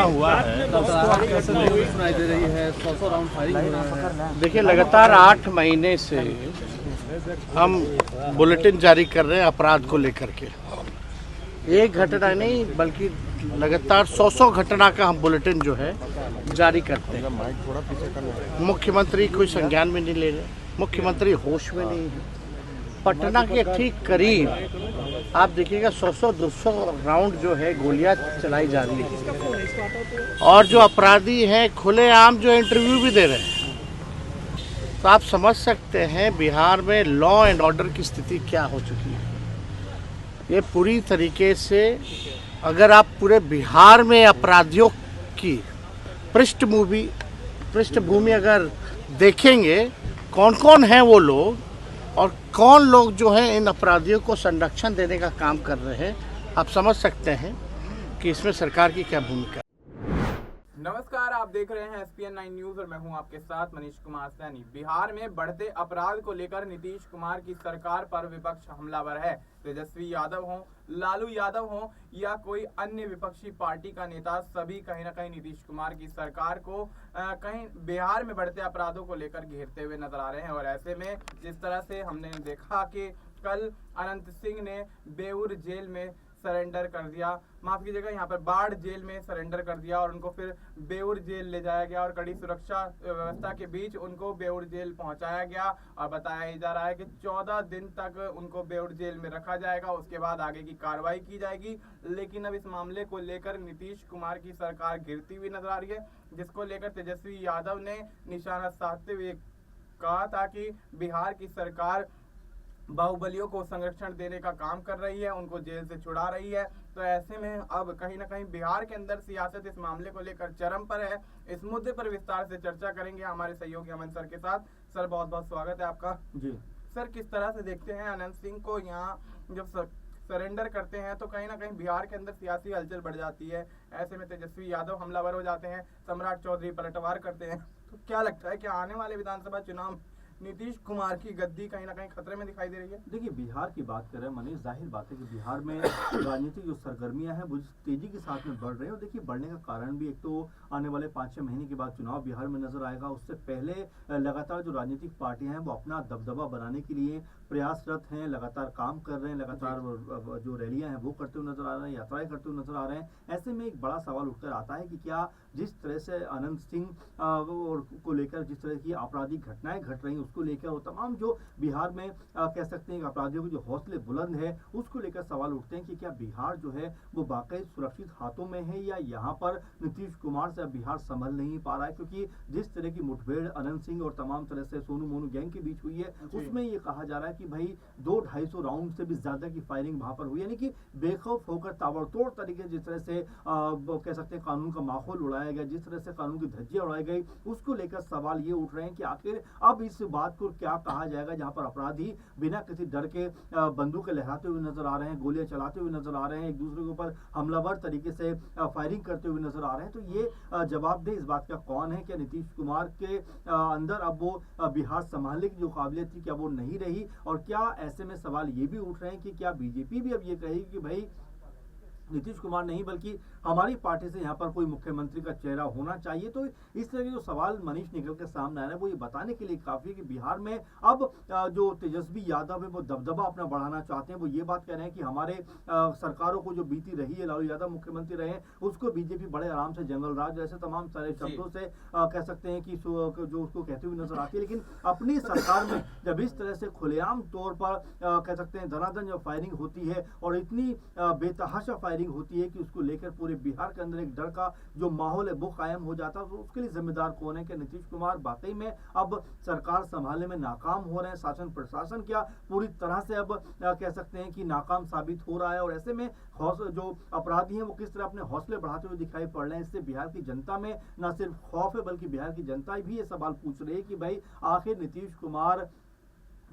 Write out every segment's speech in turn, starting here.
हुआ है। सुनाई दे रही है, 100 राउंड फायरिंग हो रहा है। देखिए, लगातार 8 महीने से हम बुलेटिन जारी कर रहे हैं अपराध को लेकर के। एक घटना नहीं बल्कि लगातार 100 घटना का हम बुलेटिन जो है जारी करते हैं। मुख्यमंत्री कोई संज्ञान में नहीं ले रहे, मुख्यमंत्री होश में नहीं है। पटना के ठीक करीब आप देखिएगा 100-200 राउंड जो है गोलियां चलाई जा रही है और जो अपराधी हैं खुलेआम जो इंटरव्यू भी दे रहे हैं। तो आप समझ सकते हैं बिहार में लॉ एंड ऑर्डर की स्थिति क्या हो चुकी है। ये पूरी तरीके से अगर आप पूरे बिहार में अपराधियों की पृष्ठभूमि अगर देखेंगे कौन कौन है वो लोग और कौन लोग जो हैं इन अपराधियों को संरक्षण देने का काम कर रहे हैं, आप समझ सकते हैं कि इसमें सरकार की क्या भूमिका है। नमस्कार, आप देख रहे हैं SPN 9 न्यूज और मैं हूं आपके साथ मनीष कुमार सैनी। बिहार में बढ़ते अपराध को लेकर नीतीश कुमार की सरकार पर विपक्ष हमलावर है। तेजस्वी यादव हो, लालू यादव हो या कोई अन्य विपक्षी पार्टी का नेता, सभी कहीं ना कहीं नीतीश कुमार की सरकार को कहीं बिहार में बढ़ते अपराधों को लेकर घेरते हुए नजर आ रहे हैं। और ऐसे में जिस तरह से हमने देखा कि कल अनंत सिंह ने बेऊर जेल में सरेंडर कर दिया, माफ कीजिएगा यहाँ पर बाढ़ जेल में सरेंडर कर दिया और उनको फिर बेऊर जेल ले जाया गया और कड़ी सुरक्षा व्यवस्था के बीच उनको बेऊर जेल पहुंचाया गया और बताया जा रहा है कि 14 दिन तक उनको बेऊर जेल में रखा जाएगा, उसके बाद आगे की कार्रवाई की जाएगी। लेकिन अब इस मामले को लेकर नीतीश कुमार की सरकार गिरती हुई नजर आ रही है, जिसको लेकर तेजस्वी यादव ने निशाना साधते हुए कहा था कि बिहार की सरकार बाहुबलियों को संरक्षण देने का काम कर रही है, उनको जेल से छुड़ा रही है। तो ऐसे में अब कहीं ना कहीं बिहार के अंदर सियासत इस मामले को लेकर चरम पर है। इस मुद्दे पर विस्तार से चर्चा करेंगे हमारे सहयोगी अमन सर के साथ। सर, बहुत बहुत स्वागत है आपका। जी सर, किस तरह से देखते हैं अनंत सिंह को यहाँ जब सरेंडर करते हैं तो कहीं ना कहीं बिहार के अंदर सियासी हलचल बढ़ जाती है। ऐसे में तेजस्वी यादव हमलावर हो जाते हैं, सम्राट चौधरी पलटवार करते हैं। तो क्या लगता है कि आने वाले विधानसभा चुनाव नीतीश कुमार की गद्दी कहीं ना कहीं खतरे में दिखाई दे रही है? देखिए, बिहार की बात करें मनीष, जाहिर बात है कि बिहार में राजनीतिक जो सरगर्मियां हैं वो तेजी के साथ में बढ़ रहे हैं। और देखिए, बढ़ने का कारण भी एक तो आने वाले 5-6 महीने के बाद चुनाव बिहार में नजर आएगा। उससे पहले लगातार जो राजनीतिक पार्टियां हैं वो अपना दबदबा बनाने के लिए प्रयासरत हैं, लगातार काम कर रहे हैं, लगातार जो रैलियां हैं वो करते हुए नजर आ रहे हैं, यात्राएं करते हुए नजर आ रहे हैं। ऐसे में एक बड़ा सवाल उठकर आता है कि क्या जिस तरह से अनंत सिंह को लेकर जिस तरह की आपराधिक घटनाएं घट रही हैं उसको लेकर और तमाम जो बिहार में कह सकते हैं अपराधियों के जो हौसले बुलंद है उसको लेकर सवाल उठते हैं कि क्या बिहार जो है वो वाकई सुरक्षित हाथों में है या यहाँ पर नीतीश कुमार से बिहार संभल नहीं पा रहा है। क्योंकि जिस तरह की मुठभेड़ अनंत सिंह और तमाम तरह से सोनू मोनू गैंग के बीच हुई है उसमें ये कहा जा रहा है कि भाई 200-250 राउंड से भी ज्यादा की फायरिंग वहां पर हुई, यानी कि बेखौफ होकर ताबड़तोड़ तरीके जिस तरह से कह सकते हैं कानून का माहौल उड़ाया गया, जिस तरह से कानून की धज्जियां उड़ाई गई, उसको लेकर सवाल ये उठ रहे हैं कि आखिर अब इस बात को क्या कहा जाएगा जहां पर अपराधी बिना किसी डर के बंदूकें लहराते हुए नजर आ रहे हैं, गोलियां चलाते हुए नजर आ रहे हैं, एक दूसरे के ऊपर हमलावर तरीके से फायरिंग करते हुए नजर आ रहे हैं। तो ये जवाबदेह इस बात का कौन है? क्या नीतीश कुमार के अंदर अब वो बिहार संभालने की जो काबिलियत थी क्या वो नहीं रही? और क्या ऐसे में सवाल ये भी उठ रहे हैं कि क्या बीजेपी भी अब ये कहेगी कि भाई नीतीश कुमार नहीं बल्कि हमारी पार्टी से यहाँ पर कोई मुख्यमंत्री का चेहरा होना चाहिए? तो इस तरह के जो सवाल मनीष निकल के सामने आ रहे हैं वो ये बताने के लिए काफी है कि बिहार में अब जो तेजस्वी यादव है वो दबदबा अपना बढ़ाना चाहते हैं। वो ये बात कह रहे हैं कि हमारे सरकारों को जो बीती रही है, लालू यादव मुख्यमंत्री रहे हैं, उसको बीजेपी बड़े आराम से जंगल राज जैसे तमाम सारे शब्दों से कह सकते हैं कि जो उसको कहते हुए नजर आती है। लेकिन अपनी सरकार में जब इस तरह से खुलेआम तौर पर कह सकते हैं धनाधन जब फायरिंग होती है और इतनी बेतहाशा फायरिंग होती है कि उसको लेकर पूरे बिहार के अंदर एक डर का जो माहौल है वो कायम हो जाता है। तो उसके लिए जिम्मेदार कौन है? कि नीतीश कुमार वाकई में अब सरकार संभालने में नाकाम हो रहे हैं, शासन प्रशासन क्या पूरी तरह से अब कह सकते हैं कि नाकाम साबित हो रहा है? और ऐसे में जो अपराधी हैं वो किस तरह अपने हौसले बढ़ाते हुए दिखाई पड़ रहे हैं? इससे बिहार की जनता में न सिर्फ खौफ है बल्कि बिहार की जनता भी ये सवाल पूछ रही है कि भाई आखिर नीतीश कुमार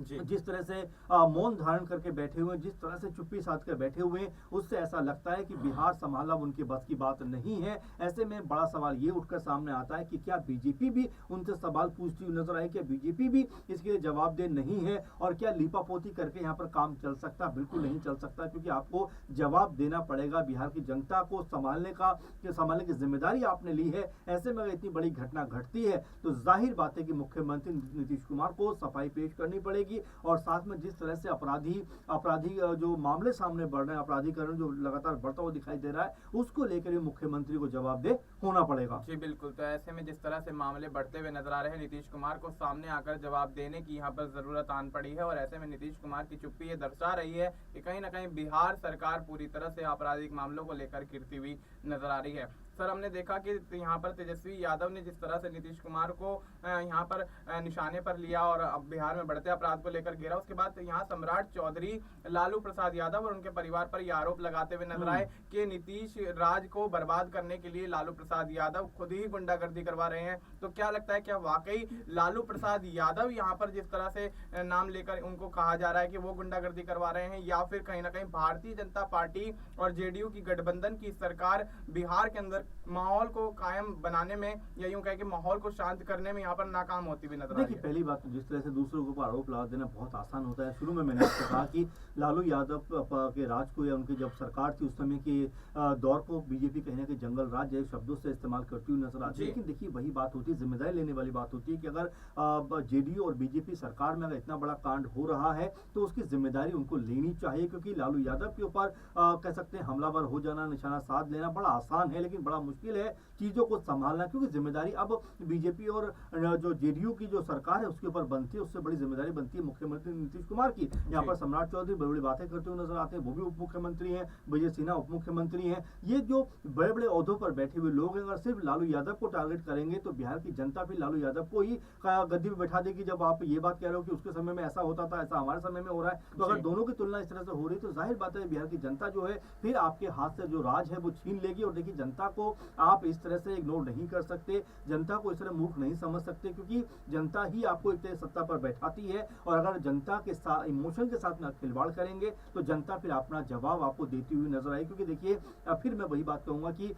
जिस तरह से मौन धारण करके बैठे हुए, जिस तरह से चुप्पी साध कर बैठे हुए हैं, उससे ऐसा लगता है कि बिहार संभालना उनके बस की बात नहीं है। ऐसे में बड़ा सवाल ये उठकर सामने आता है कि क्या बीजेपी भी उनसे सवाल पूछती हुई नजर आई, क्या बीजेपी भी इसके लिए जवाबदेह नहीं है, और क्या लीपापोती करके यहाँ पर काम चल सकता? बिल्कुल नहीं चल सकता, क्योंकि आपको जवाब देना पड़ेगा। बिहार की जनता को संभालने की जिम्मेदारी आपने ली है। ऐसे में अगर इतनी बड़ी घटना घटती है तो जाहिर बात है कि मुख्यमंत्री नीतीश कुमार को सफाई पेश करनी पड़ेगी। और साथ में जिस तरह से अपराधी जो मामले सामने बढ़ रहे हैं, अपराधीकरण जो लगातार बढ़ता हुआ दिखाई दे रहा है, उसको लेकर भी मुख्यमंत्री को जवाबदेह होना पड़ेगा। जी बिल्कुल। तो ऐसे में जिस तरह से मामले बढ़ते हुए नजर आ रहे हैं, नीतीश कुमार को सामने आकर जवाब देने की यहाँ पर जरूरत आन पड़ी है। और ऐसे में नीतीश कुमार की चुप्पी ये दर्शा रही है कि कहीं ना कहीं बिहार सरकार पूरी तरह से आपराधिक मामलों को लेकर गिरती हुई नजर आ रही है। सर, हमने देखा कि यहाँ पर तेजस्वी यादव ने जिस तरह से नीतीश कुमार को यहाँ पर निशाने पर लिया और अब बिहार में बढ़ते अपराध को लेकर गिरा, उसके बाद यहाँ सम्राट चौधरी, लालू प्रसाद यादव और उनके परिवार पर ये आरोप लगाते हुए नजर आए कि नीतीश राज को बर्बाद करने के लिए लालू प्रसाद यादव खुद ही गुंडागर्दी करवा रहे हैं। तो क्या लगता है, क्या वाकई लालू प्रसाद यादव यहाँ पर जिस तरह से नाम लेकर उनको कहा जा रहा है कि वो गुंडागर्दी करवा रहे हैं, या फिर कहीं ना कहीं भारतीय जनता पार्टी और जेडीयू की गठबंधन की सरकार बिहार के अंदर माहौल को कायम बनाने में, या यूं कहे कि माहौल को शांत करने में यहाँ पर नाकाम होती हुई नजर आ रही है? देखिए, पहली बात तो जिस तरह से दूसरों के ऊपर आरोप लगा देना बहुत आसान होता है। शुरू में मैंने आपको कहा कि लालू यादव के राज को, या उनकी जब सरकार थी उस समय के दौर को बीजेपी कहीं ना कहीं जंगल राज जैसे शब्दों से इस्तेमाल करती हुई नजर आती है। लेकिन देखिए, वही बात होती है, जिम्मेदारी लेने वाली बात होती है कि अगर जेडीयू और बीजेपी सरकार में अगर इतना बड़ा कांड हो रहा है तो उसकी जिम्मेदारी उनको लेनी चाहिए। क्योंकि लालू यादव के ऊपर कह सकते हैं हमलावर हो जाना, निशाना साध लेना बड़ा आसान है, लेकिन बड़ा मुश्किल है चीजों को संभालना। क्योंकि जिम्मेदारी अब बीजेपी और जो जेडीयू की जो सरकार है उसके ऊपर बनती है, उससे बड़ी जिम्मेदारी बनती है मुख्यमंत्री नीतीश कुमार की। यहाँ पर सम्राट चौधरी बड़ी बड़ी बातें करते हुए नजर आते हैं, वो भी उप मुख्यमंत्री हैं, विजय सिन्हा उप मुख्यमंत्री हैं। ये जो बड़े बड़े ओहदों पर बैठे हुए लोग हैं, अगर सिर्फ लालू यादव को टारगेट करेंगे तो बिहार की जनता भी लालू यादव को ही गद्दी पे बैठा देगी। जब आप ये बात कह रहे हो कि उसके समय में ऐसा होता था, ऐसा हमारे समय में हो रहा है, तो अगर दोनों की तुलना इस तरह से हो रही तो जाहिर बात है बिहार की जनता जो है फिर आपके हाथ से जो राज है वो छीन लेगी। और देखिए, जनता को आप इस तरह से इग्नोर नहीं कर सकते, जनता को इस तरह मूर्ख नहीं समझ सकते, क्योंकि जनता ही आपको एक तरह सत्ता पर बैठाती है। और अगर जनता के साथ इमोशन के साथ ना खिलवाड़ करेंगे तो जनता फिर अपना जवाब आपको देती हुई नजर आएगी। क्योंकि देखिए, फिर मैं वही बात कहूंगा कि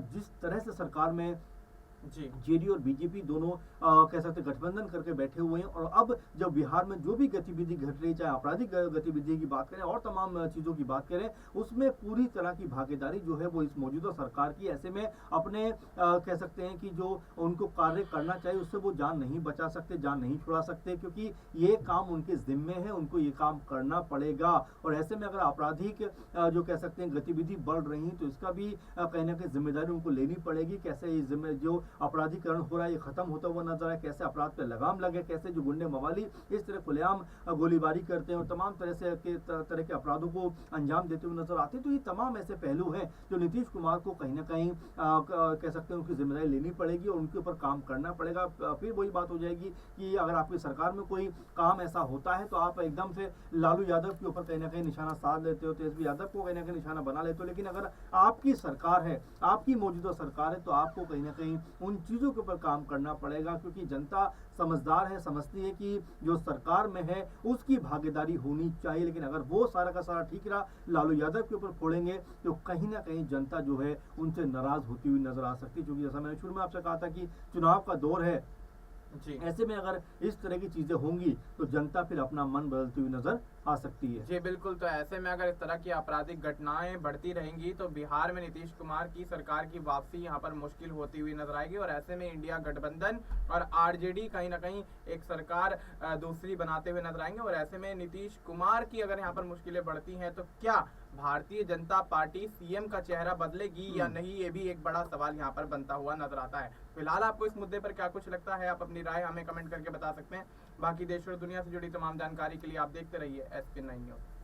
जिस तरह से सरकार में जेडीयू और बीजेपी दोनों कह सकते गठबंधन करके बैठे हुए हैं, और अब जब बिहार में जो भी गतिविधि घट रही, चाहे आपराधिक गतिविधि की बात करें और तमाम चीजों की बात करें, उसमें पूरी तरह की भागीदारी जो है वो इस मौजूदा सरकार की। ऐसे में अपने कह सकते हैं कि जो उनको कार्य करना चाहिए उससे वो जान नहीं बचा सकते, जान नहीं छुड़ा सकते, क्योंकि ये काम उनके जिम्मे है, उनको ये काम करना पड़ेगा। और ऐसे में अगर आपराधिक जो कह सकते हैं गतिविधि बढ़ रही है तो इसका भी कहीं ना कहीं जिम्मेदारी उनको लेनी पड़ेगी। कैसे जो अपराधीकरण हो रहा है ये खत्म होता हुआ नजर है, कैसे अपराध पे लगाम लगे, कैसे जो गुंडे मवाली इस तरह खुलेआम गोलीबारी करते हैं और तमाम तरह के अपराधों को अंजाम देते हुए नजर आते हैं। तो ये तमाम ऐसे पहलू हैं जो नीतीश कुमार को कहीं ना कहीं कह सकते हैं उनकी जिम्मेदारी लेनी पड़ेगी और उनके ऊपर काम करना पड़ेगा। फिर वही बात हो जाएगी कि अगर आपकी सरकार में कोई काम ऐसा होता है तो आप एकदम से लालू यादव के ऊपर कहीं ना कहीं निशाना साध लेते हो, तेजस्वी यादव को कहीं ना कहीं निशाना बना लेते हो। लेकिन अगर आपकी सरकार है, आपकी मौजूदा सरकार है, तो आपको कहीं ना कहीं उन चीजों के ऊपर काम करना पड़ेगा। क्योंकि जनता समझदार है, समझती है कि जो सरकार में है उसकी भागीदारी होनी चाहिए। लेकिन अगर वो सारा का सारा ठीक रहा, लालू यादव के ऊपर फोड़ेंगे तो कहीं ना कहीं जनता जो है उनसे नाराज होती हुई नजर आ सकती है। क्योंकि जैसा मैंने शुरू में आपसे कहा था कि चुनाव का दौर है, ऐसे में अगर इस तरह की चीजें होंगी तो जनता फिर अपना मन बदलती हुई नजर आ सकती है। जी बिल्कुल। तो ऐसे में अगर इस तरह की आपराधिक घटनाएं बढ़ती रहेंगी तो बिहार में नीतीश कुमार की सरकार की वापसी यहां पर मुश्किल होती हुई नजर आएगी। और ऐसे में इंडिया गठबंधन और आरजेडी कहीं ना कहीं एक सरकार दूसरी बनाते हुए नजर आएंगे। और ऐसे में नीतीश कुमार की अगर यहाँ पर मुश्किलें बढ़ती हैं तो क्या भारतीय जनता पार्टी सीएम का चेहरा बदलेगी या नहीं, ये भी एक बड़ा सवाल यहाँ पर बनता हुआ नजर आता है। फिलहाल आपको इस मुद्दे पर क्या कुछ लगता है, आप अपनी राय हमें कमेंट करके बता सकते हैं। बाकी देश और दुनिया से जुड़ी तमाम जानकारी के लिए आप देखते रहिए SPN9 न्यूज़।